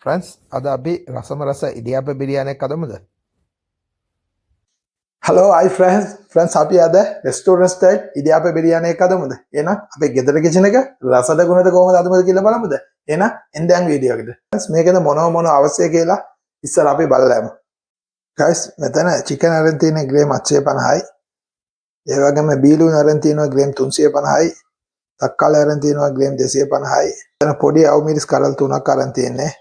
Friends අද අපි රසම රස ඉඩියාප බිරියානියක් අදමුද? Hello, hi friends අපි අද restaurant style ඉඩියාප බිරියානියක් අදමුද? එහෙනම් අපේ ගෙදර කිචන් එක රසද ගුණද කොහොමද අදමුද කියලා බලමුද? එහෙනම් එන්දයන් වීඩියෝ එකට. friends මේකද මොනව අවශ්‍ය කියලා ඉස්සර අපි බලලාමු. guys මෙතන chicken අරන් තියෙන ග්‍රෑම් 850යි. ඒ වගේම බීලුන් අරන් තියෙනවා ග්‍රෑම් 350යි. තක්කාලි අරන් තියෙනවා ග්‍රෑම් 250යි. එතන පොඩි අවමිරිස් කරල් 3ක් අරන් තියෙන්නේ.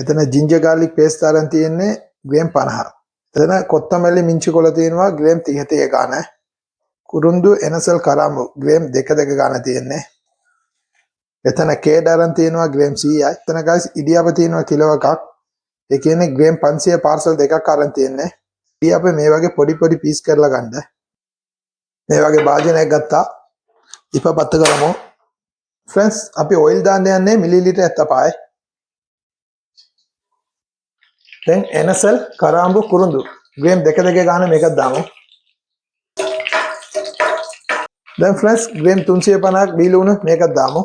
එතන ginger garlic paste අරන් තියෙන්නේ ග්‍රෑම් 50. එතන කොත්තමල්ලි මිංචු කොළ තියෙනවා ග්‍රෑම් 30 ගාන. කුරුඳු එනසල් කරාඹු ග්‍රෑම් 2 ගාන තියෙන්නේ. එතන කේඩ අරන් තියෙනවා ග්‍රෑම් 100යි. එතන guys ඉඩියාප තියෙනවා කිලෝ එකක්. ඒ කියන්නේ ග්‍රෑම් 500 පාර්සල් දෙකක් අරන් තියෙන්නේ. ඉඩියාප මේ වගේ පොඩි පොඩි පීස් කරලා ගන්න. මේ වගේ භාජනයක් ගත්තා. ඉපපත් කරමු. friends අපි oil දාන්න යන්නේ මිලිලිටර් 75යි. then එනසල් කරාඹු කුරුඳු ග්‍රෑම් 2 ගාන මේකක් දාමු. then friends ග්‍රෑම් 350ක් බීලුණු මේකක් දාමු.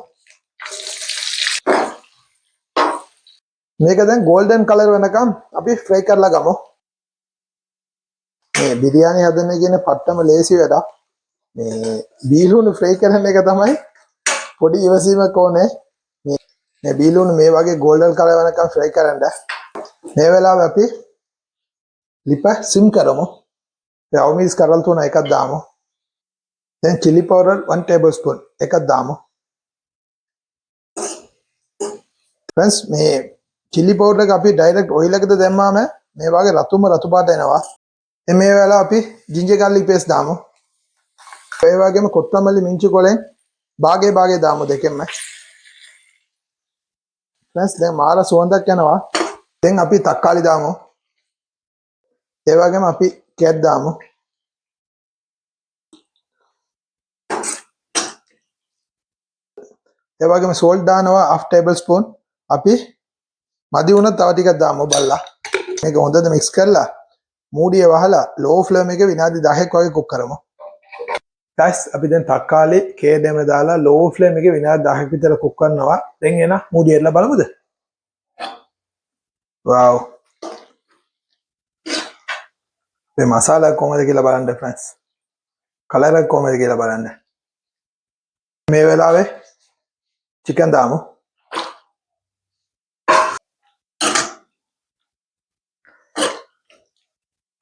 මේක දැන් golden color වෙනකම් අපි fry කරලා ගමු. මේ බිරියානි හදන්න කියන පට්ටම ලේසි වැඩක්. මේ බීලුණු fry කරන එක තමයි පොඩි ඉවසීමක් ඕනේ. මේ බීලුණු මේ වගේ golden color වෙනකම් fry කරන්න. මේ වෙලාවේ අපි ලිප සිම් කරමු. ඒ අවමිස් කරල් තුන එකක් දාමු. then chili powder 1 tablespoon එකක් දාමු. friends මේ chili powder එක අපි direct oil එකකට දැම්මාම මේ වගේ රතු පාට එනවා. මේ වෙලාව අපි ginger garlic paste දාමු. ඒ වගේම කොත්තමල්ලි මිංචු කොලෙන් භාගේ දාමු දෙකෙන්ම. friends දැන් මාර සුවඳක් යනවා. දැන් අපි තක්කාලි දාමු. ඒ වගේම අපි කැට් දාමු. ඒ වගේම salt දානවා 1/2 tablespoon. අපි මදි වුණොත් තව ටිකක් දාමු බලලා. මේක හොඳට mix කරලා මූඩිය වහලා low flame එකේ විනාඩි 10ක් වගේ cook කරමු. guys අපි දැන් තක්කාලි කේදෙම දාලා low flame එකේ විනාඩි 10ක් විතර cook කරනවා. දැන් එන මූඩිය එල්ල බලමුද? wow මේ මසාලා කොහමද කියලා බලන්න friends. කලර් එක කොහමද කියලා බලන්න. මේ වෙලාවේ chicken දාමු.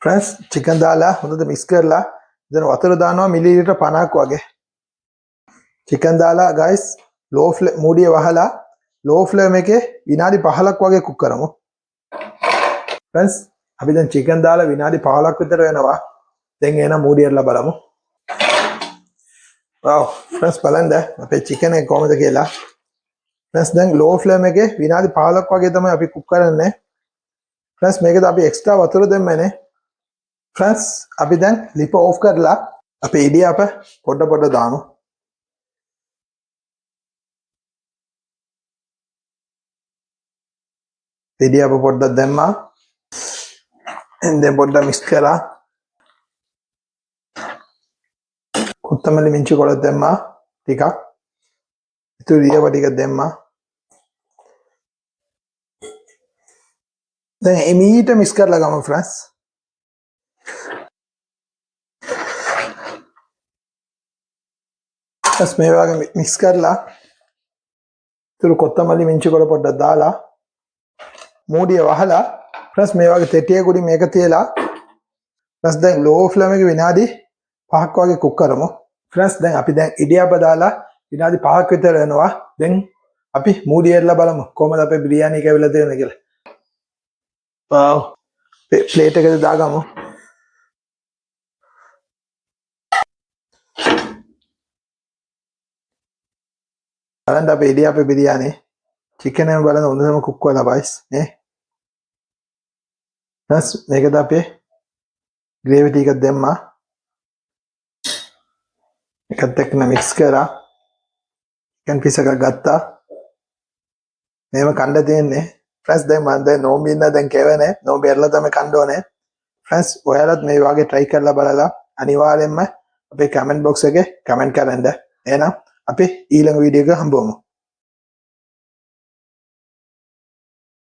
friends chicken දාලා හොඳට mix කරලා දැන් වතුර දානවා මිලිලිටර් 50ක් වගේ. chicken දාලා guys low flame මූඩිය වහලා low flame එකේ විනාඩි 15ක් වගේ cook කරමු. friends අපි දැන් chicken දාලා විනාඩි 15ක් විතර වෙනවා. දැන් එන මූඩියර්ලා බලමු. wow friends බලන්න අපේ chicken එක කොහමද කියලා. friends දැන් low flame එකේ විනාඩි 15ක් වගේ තමයි අපි cook කරන්නේ. friends මේකද අපි extra වතුර දෙන්නේ. friends අපි දැන් ලිප off කරලා අපේ ඉඩියාප පොඩ දාමු. ඉඩියාප පොඩ්ඩක් දැම්මා. එන්දෙන් පොඩ්ඩක් මික්ස් කරලා කොත්තමල්ලි මිංචු කොළ දැම්මා ටිකක්. ඉතුරු ඉඩියාප ටික දැම්මා. දැන් එමීට මික්ස් කරලා ගමු friends. මේ වගේ මික්ස් කරලා ඉතුරු කොත්තමල්ලි මිංචු කොළ පොඩ්ඩක් දාලා මූඩිය වහලා friends මේ වගේ තෙටියකුඩි මේක තියලා friends දැන් low flame එකේ විනාඩි 5ක් වගේ cook කරමු. friends දැන් අපි දැන් ඉඩියාප දාලා විනාඩි 5ක් විතර වෙනවා. දැන් අපි මූඩිය එල්ලලා බලමු කොහමද අපේ බිරියානි එක වෙලා තියෙන්නේ කියලා. wow plate එකට දාගමු. බලන්න අපේ ඉඩියාප බිරියානි chicken එක බලන්න හොඳටම cook වෙලා guys නේ. friends මේකද අපේ gravy ටිකක් දැම්මා. එකත් එක්ක mix කරා. chicken piece එකක් ගත්තා. මේව කන්න තියෙන්නේ. friends දැන් මම දැන් නෝම්බි ඉන්න දැන් කැවනේ. නෝම්බි එරලා තමයි කන්න ඕනේ. friends ඔයාලත් මේ වගේ try කරලා බලලා අනිවාර්යෙන්ම අපේ comment box එකේ comment කරන්න. එහෙනම් අපි ඊළඟ වීඩියෝ එක හම්බෙමු.